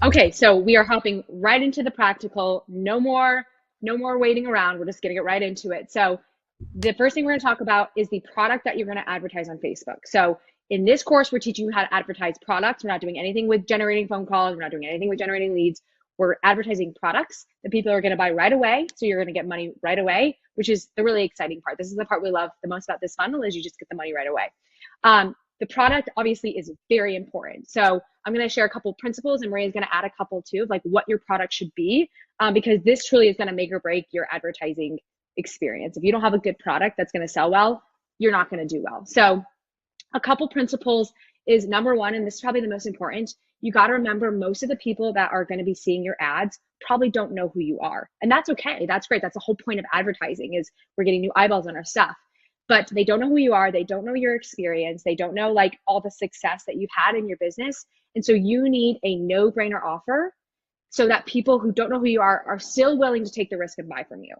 Okay, so we are hopping right into the practical. No more waiting around. We're just gonna get right into it. So the first thing we're gonna talk about is the product that you're gonna advertise on Facebook. So in this course, we're teaching you how to advertise products. We're not doing anything with generating phone calls. We're not doing anything with generating leads. We're advertising products that people are gonna buy right away. So you're gonna get money right away, which is the really exciting part. This is the part we love the most about this funnel is you just get the money right away. The product obviously is very important. So I'm going to share a couple of principles, and Maria's going to add a couple too of like what your product should be, because this truly is going to make or break your advertising experience. If you don't have a good product that's going to sell well, you're not going to do well. So a couple principles is number one, and this is probably the most important. You got to remember most of the people that are going to be seeing your ads probably don't know who you are, and that's okay. That's great. That's the whole point of advertising is we're getting new eyeballs on our stuff, but they don't know who you are. They don't know your experience. They don't know like all the success that you've had in your business. And so you need a no-brainer offer so that people who don't know who you are still willing to take the risk and buy from you.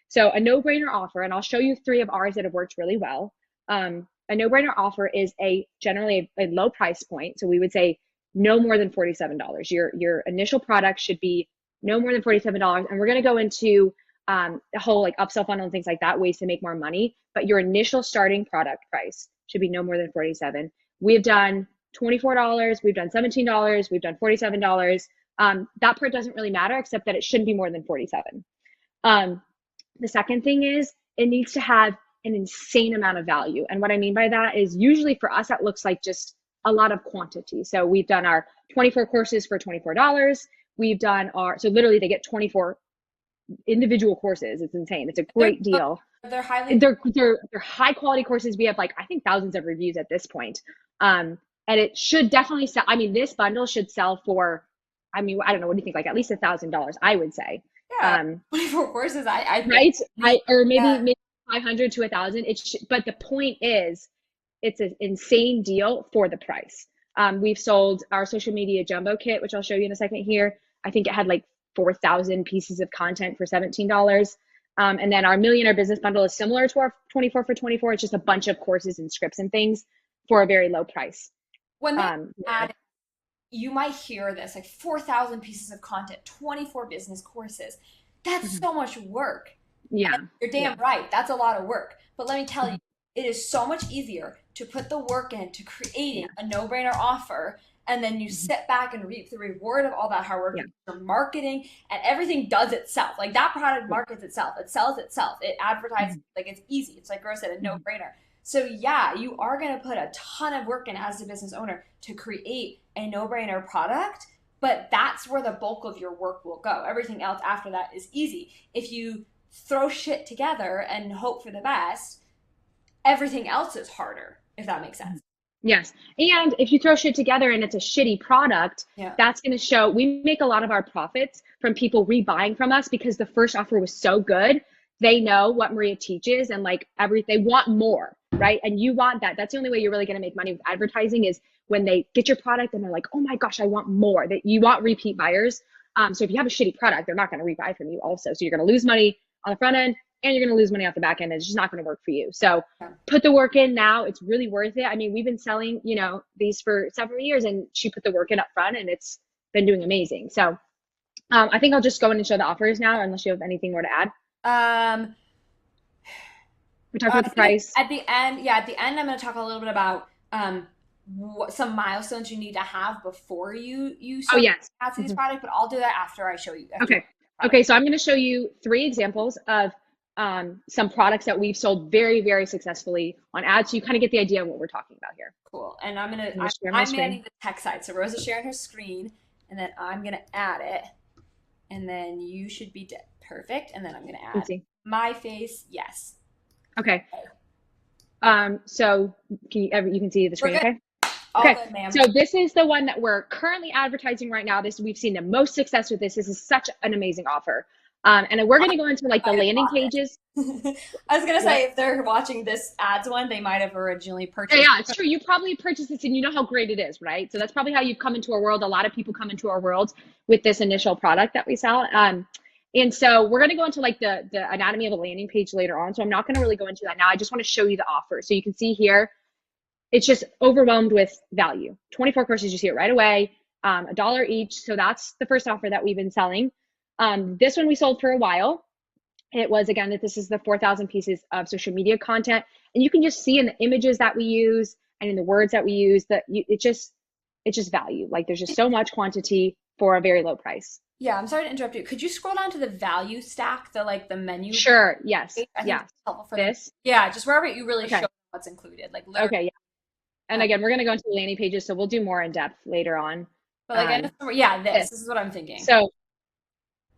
So a no-brainer offer, and I'll show you three of ours that have worked really well. A no-brainer offer is generally a low price point. So we would say no more than $47. Your initial product should be no more than $47. And we're going to go into the whole like upsell funnel and things like that, ways to make more money. But your initial starting product price should be no more than $47. We've done $24, we've done $17, we've done $47. That part doesn't really matter except that it shouldn't be more than 47. The second thing is it needs to have an insane amount of value. And what I mean by that is usually for us, that looks like just a lot of quantity. So we've done our 24 courses for $24. We've done so literally they get 24 individual courses. It's insane. It's a great deal. They're high quality courses. We have like, I think thousands of reviews at this point. And it should definitely sell. I mean, this bundle should sell for, I mean, I don't know. What do you think? Like at least $1,000, I would say. Yeah, 24 courses. I Right. Or yeah. maybe 500 to 1,000. But the point is, it's an insane deal for the price. We've sold our social media jumbo kit, which I'll show you in a second here. I think it had like 4,000 pieces of content for $17. And then our Millionaire Business Bundle is similar to our 24 for 24. It's just a bunch of courses and scripts and things for a very low price. When they Yeah. add, you might hear this like 4,000 pieces of content, 24 business courses. That's Mhm. so much work. Yeah. And you're Yeah. damn right. That's a lot of work. But let me tell you, Mhm. it is so much easier to put the work into creating Yeah. a no-brainer offer, and then you Mhm. sit back and reap the reward of all that hard work Yeah. because your marketing and everything does itself. Like that product Yeah. markets itself. It sells itself. It advertises Mhm. like it's easy. It's like Rose said, a Mhm. no-brainer. So yeah, you are going to put a ton of work in as a business owner to create a no-brainer product, but that's where the bulk of your work will go. Everything else after that is easy. If you throw shit together and hope for the best, everything else is harder, if that makes sense. Yes. And if you throw shit together and it's a shitty product, Yeah. that's going to show. We make a lot of our profits from people rebuying from us because the first offer was so good. They know what Maria teaches and like they want more, right? And you want that. That's the only way you're really going to make money with advertising is when they get your product and they're like, oh my gosh, I want more. That you want repeat buyers. So if you have a shitty product, they're not going to rebuy from you also. So you're going to lose money on the front end and you're going to lose money off the back end. It's just not going to work for you. So Yeah. put the work in now. It's really worth it. I mean, we've been selling, these for several years and she put the work in up front and it's been doing amazing. So I think I'll just go in and show the offers now, unless you have anything more to add. Um, We talked about the price. at the end, yeah, at the end, I'm going to talk a little bit about some milestones you need to have before you Oh, start yes. ads to these Mhm. products, but I'll do that after I show you after you Okay. product. Okay. So I'm going to show you three examples of some products that we've sold very, very successfully on ads. So you kind of get the idea of what we're talking about here. Cool. And I'm going to share my I'm screen. manning the tech side. So Rose is sharing her screen, and then I'm gonna add it, and then you should be perfect. And then I'm gonna Let's add see. my face. Yes. Okay. So you can see the We're screen, good. okay? All Okay, good, ma'am. so this is the one that we're currently advertising right now. We've seen the most success with this. This is such an amazing offer. And we're going to go into like the Might have landing bought pages. it. I was gonna What? say if they're watching this ads one, they might have originally Yeah, purchased. yeah, it's true. You probably purchased this and you know how great it is, right? So that's probably how you've come into our world. A lot of people come into our world with this initial product that we sell. And so we're going to go into like the anatomy of a landing page later on. So I'm not going to really go into that now. I just want to show you the offer. So you can see here, it's just overwhelmed with value. 24 courses, you see it right away. a dollar each. So that's the first offer that we've been selling. This one we sold for a while. It was, again, that this is the 4,000 pieces of social media content. And you can just see in the images that we use and in the words that we use that it's just value. Like there's just so much quantity for a very low price. Yeah, I'm sorry to interrupt you. Could you scroll down to the value stack, the like the menu Sure. Yes. page? I think Yes. it's helpful for them. This. Yeah, just wherever you really show Okay. them what's included, like literally. Okay. Yeah. And again, we're going to go into the landing pages, so we'll do more in depth later on. But like, I know yeah, This. this is what I'm thinking. So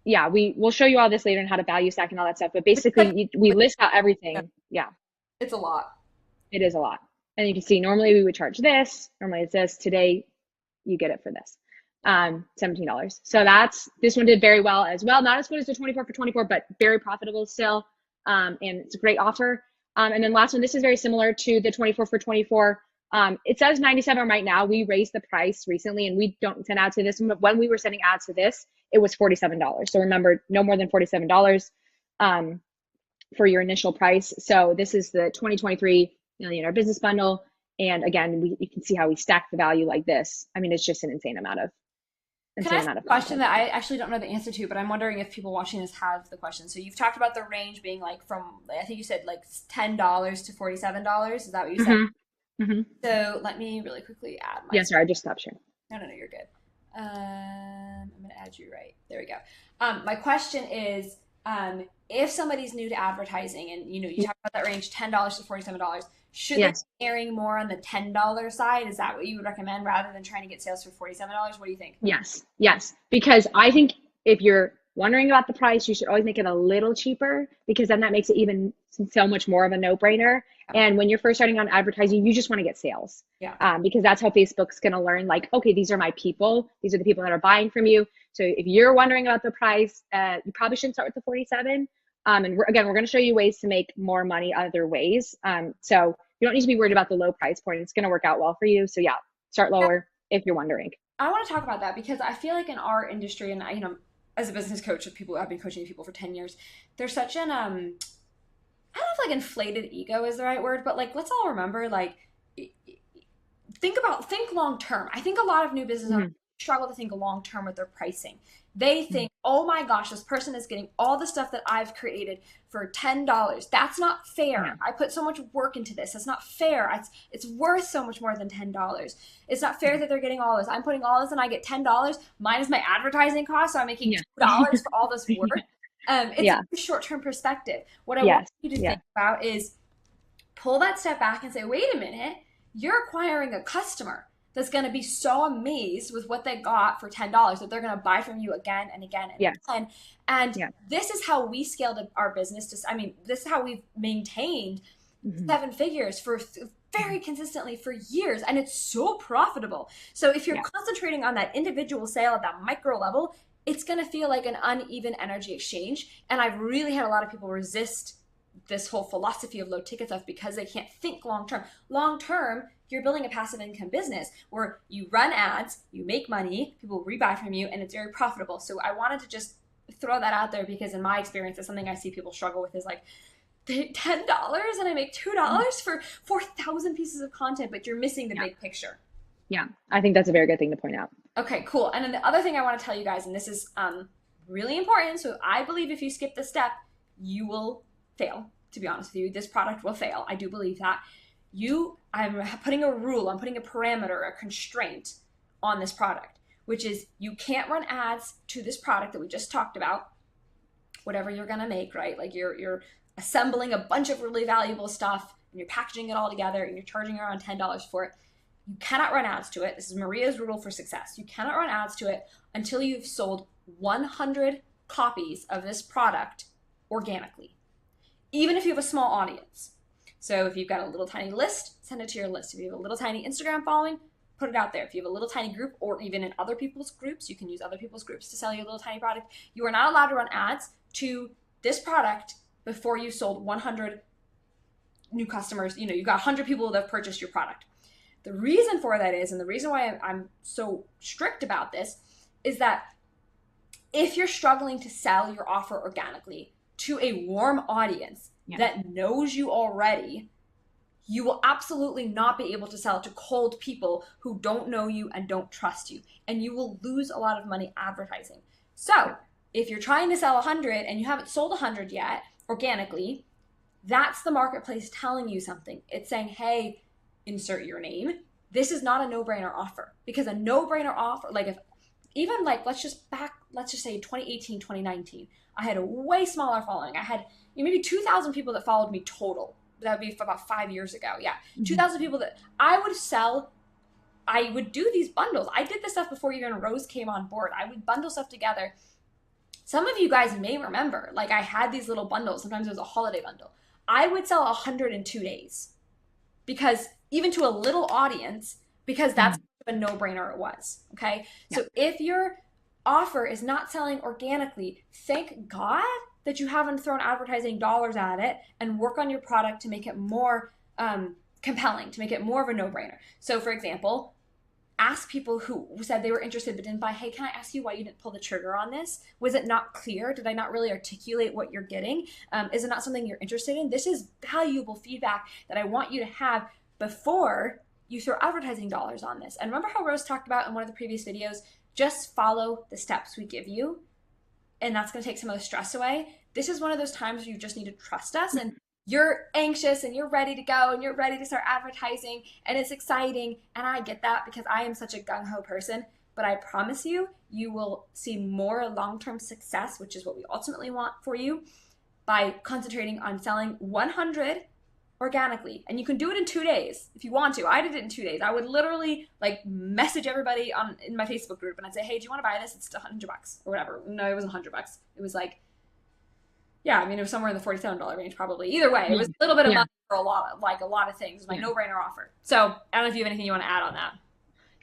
yeah, we'll show you all this later and how to value stack and all that stuff. But Which is like, basically, we list out everything. Yeah, it's a lot. it is a lot. And you can see normally we would charge this. Normally it's this. Today you get it for this. $17. So this one did very well as well. Not as good as the 24 for 24, but very profitable still. And it's a great offer. And then last one, this is very similar to the 24 for 24. It says 97 right now. We raised the price recently and we don't send ads to this one, but when we were sending ads to this, it was $47. So remember, no more than $47 for your initial price. So this is the 2023 Millionaire Business Bundle. And again, you can see how we stack the value like this. I mean, it's just an insane amount of Can I ask a question that I actually don't know the answer to, but I'm wondering if people watching this have the question. So you've talked about the range being like from, I think you said like $10 to $47. Is that what you said? Mm-hmm. Mm-hmm. So let me really quickly add my. Yeah, sorry, I just stopped sharing. No, you're good. I'm going to add you right. There we go. My question is, if somebody's new to advertising and you talk about that range, $10 to $47, should they be airing more on the $10 side? Is that what you would recommend rather than trying to get sales for $47? What do you think? Yes. Because I think if you're wondering about the price, you should always make it a little cheaper because then that makes it even so much more of a no-brainer. And when you're first starting on advertising, you just want to get sales. Yeah. Because that's how Facebook's going to learn, like, okay, these are my people. These are the people that are buying from you. So if you're wondering about the price, you probably shouldn't start with the 47. And we're going to show you ways to make more money other ways. So you don't need to be worried about the low price point. It's going to work out well for you. So yeah, start lower if you're wondering. I want to talk about that because I feel like in our industry, and as a business coach with people, I've been coaching people for 10 years. There's such an, I don't know if like inflated ego is the right word, but like, let's all remember, like, think long term. I think a lot of new business owners struggle to think long term with their pricing. They think, oh my gosh, this person is getting all the stuff that I've created for $10. That's not fair. Yeah. I put so much work into this. That's not fair. It's worth so much more than $10. It's not fair that they're getting all this. I'm putting all this and I get $10 minus my advertising cost. So I'm making $2 for all this work. It's a short-term perspective. What I want you to think about is pull that step back and say, wait a minute, you're acquiring a customer that's going to be so amazed with what they got for $10 that they're going to buy from you again and again and again. And this is how we scaled our business. This is how we've maintained 7 figures for very consistently for years. And it's so profitable. So if you're concentrating on that individual sale at that micro level, it's going to feel like an uneven energy exchange. And I've really had a lot of people resist this whole philosophy of low ticket stuff because they can't think long term. Long term, you're building a passive income business where you run ads, you make money, people rebuy from you, and it's very profitable. So I wanted to just throw that out there because in my experience, it's something I see people struggle with is like, $10 and I make $2 for 4,000 pieces of content, but you're missing the big picture. Yeah, I think that's a very good thing to point out. Okay, cool. And then the other thing I want to tell you guys, and this is really important. So I believe if you skip this step, you will fail. To be honest with you, this product will fail. I do believe that. I'm putting a rule, I'm putting a parameter, a constraint on this product, which is you can't run ads to this product that we just talked about, whatever you're going to make, right? Like you're assembling a bunch of really valuable stuff and you're packaging it all together and you're charging around $10 for it. You cannot run ads to it. This is Maria's rule for success. You cannot run ads to it until you've sold 100 copies of this product organically, even if you have a small audience. So if you've got a little tiny list, send it to your list. If you have a little tiny Instagram following, put it out there. If you have a little tiny group or even in other people's groups, you can use other people's groups to sell your little tiny product. You are not allowed to run ads to this product before you sold 100 new customers. You got 100 people that have purchased your product. The reason for that is, and the reason why I'm so strict about this, is that if you're struggling to sell your offer organically to a warm audience that knows you already, you will absolutely not be able to sell to cold people who don't know you and don't trust you. And you will lose a lot of money advertising. So if you're trying to sell 100 and you haven't sold 100 yet organically, that's the marketplace telling you something. It's saying, hey, insert your name. This is not a no-brainer offer, because a no-brainer offer, like if even like let's just say 2018, 2019, I had a way smaller following. I had maybe 2,000 people that followed me total. That would be about 5 years ago. Yeah. 2,000 people that I would sell. I would do these bundles. I did this stuff before even Rose came on board. I would bundle stuff together. Some of you guys may remember, like I had these little bundles. Sometimes it was a holiday bundle. I would sell 100 in 2 days, because even to a little audience, because that's a no-brainer it was. Okay. So if your offer is not selling organically, thank God that you haven't thrown advertising dollars at it, and work on your product to make it more compelling, to make it more of a no-brainer. So for example, ask people who said they were interested but didn't buy, hey, can I ask you why you didn't pull the trigger on this? Was it not clear? Did I not really articulate what you're getting? Is it not something you're interested in? This is valuable feedback that I want you to have before you throw advertising dollars on this. And remember how Rose talked about in one of the previous videos, just follow the steps we give you, and that's going to take some of the stress away. This is one of those times where you just need to trust us, and you're anxious and you're ready to go and you're ready to start advertising and it's exciting. And I get that because I am such a gung-ho person, but I promise you, you will see more long-term success, which is what we ultimately want for you, by concentrating on selling 100 organically. And you can do it in 2 days if you want to. I did it in 2 days. I would literally like message everybody in my Facebook group and I'd say, hey, do you want to buy this? It's $100 or whatever. No, it wasn't $100. It was like, yeah, I mean, it was somewhere in the $47 range probably. Either way, it was a little bit of money for a lot of things. It was my no-brainer offer. So I don't know if you have anything you want to add on that.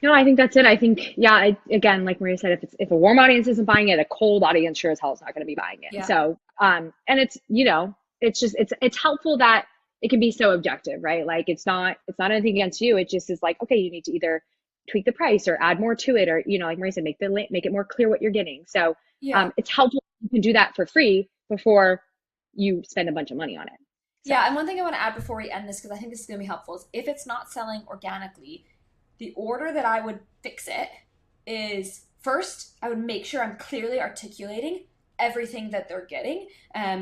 No, I think that's it. I think, again, like Maria said, if a warm audience isn't buying it, a cold audience sure as hell is not going to be buying it. Yeah. So, and it's, it's helpful that it can be so objective, right? Like it's not anything against you. It just is like, okay, you need to either tweak the price or add more to it, or, like Maria said, make it more clear what you're getting. So, it's helpful. You can do that for free before you spend a bunch of money on it. So. Yeah. And one thing I want to add before we end this, because I think this is going to be helpful, is if it's not selling organically, the order that I would fix it is, first, I would make sure I'm clearly articulating everything that they're getting.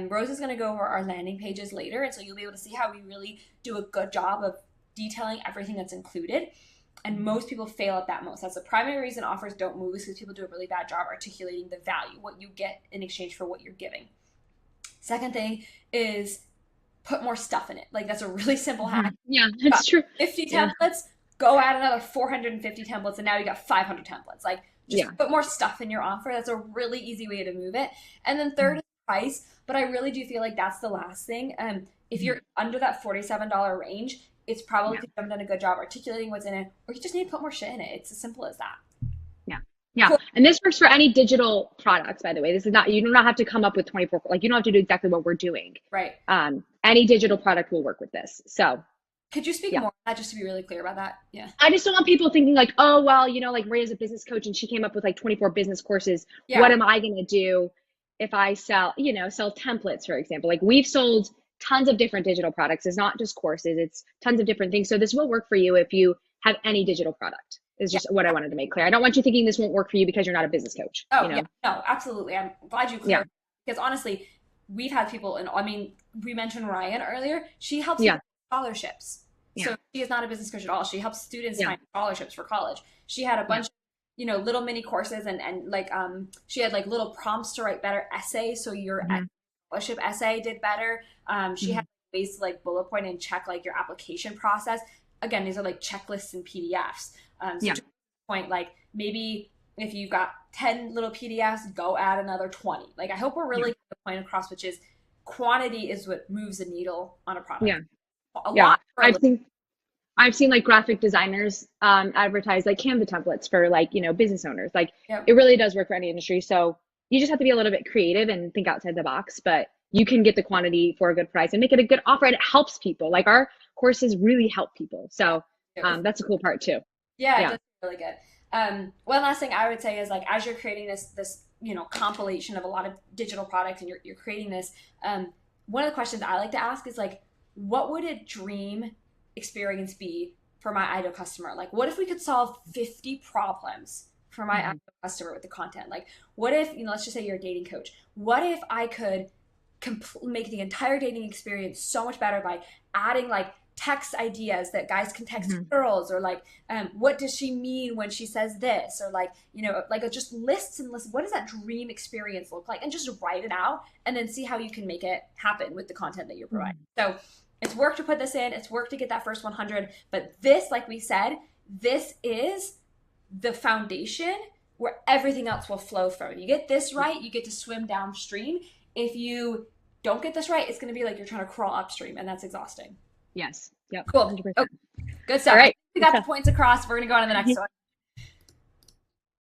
Rose is going to go over our landing pages later, and so you'll be able to see how we really do a good job of detailing everything that's included. And most people fail at that most. That's the primary reason offers don't move, is because people do a really bad job articulating the value, what you get in exchange for what you're giving. Second thing is put more stuff in it. Like that's a really simple hack. Yeah, that's true. 50 templates, go add another 450 templates, and now you got 500 templates. Like just put more stuff in your offer. That's a really easy way to move it. And then third is price, but I really do feel like that's the last thing. If you're under that $47 range, it's probably because you haven't done a good job articulating what's in it, or you just need to put more shit in it. It's as simple as that. Yeah. Cool. And this works for any digital products, by the way. This is not, you do not have to come up with 24, like you don't have to do exactly what we're doing. Right. Any digital product will work with this. So could you speak more on that, just to be really clear about that? Yeah. I just don't want people thinking like, oh, well, like Maria's a business coach and she came up with like 24 business courses. Yeah. What am I going to do if I sell templates, for example? Like we've sold tons of different digital products. It's not just courses, it's tons of different things. So this will work for you if you have any digital product. Is just what I wanted to make clear. I don't want you thinking this won't work for you because you're not a business coach. Oh, yeah. No, absolutely. I'm glad you clarified. Because honestly, we've had people, and I mean, we mentioned Ryan earlier. She helps with scholarships. So she is not a business coach at all. She helps students find scholarships for college. She had a bunch of, little mini courses and like, she had like little prompts to write better essays. So your scholarship essay did better. She had ways to like bullet point and check like your application process. Again, these are like checklists and PDFs. So to the point, like maybe if you've got 10 little PDFs, go add another 20. Like I hope we're really getting the point across, which is quantity is what moves the needle on a product. Yeah. A lot. I've seen like graphic designers advertise like Canva templates for like, business owners. Like it really does work for any industry. So you just have to be a little bit creative and think outside the box, but you can get the quantity for a good price and make it a good offer, and it helps people. Like our courses really help people. So that's a cool part too. Yeah, that's really good. One last thing I would say is like, as you're creating this compilation of a lot of digital products and you're creating this, one of the questions I like to ask is like, what would a dream experience be for my ideal customer? Like, what if we could solve 50 problems for my ideal Mhm. customer with the content? Like, what if, let's just say you're a dating coach. What if I could make the entire dating experience so much better by adding like text ideas that guys can text Mhm. girls, or like, what does she mean when she says this, or like, like just lists and lists. What does that dream experience look like? And just write it out, and then see how you can make it happen with the content that you're providing. Mhm. So it's work to put this in. It's work to get that first 100. But this, like we said, this is the foundation where everything else will flow from. You get this Yeah. right, you get to swim downstream. If you don't get this right, it's going to be like you're trying to crawl upstream, and that's exhausting. Yes. Yep. Cool. 100%. Oh, good All stuff. I right. think we Good got the stuff. points across. We're going to go on to the next one.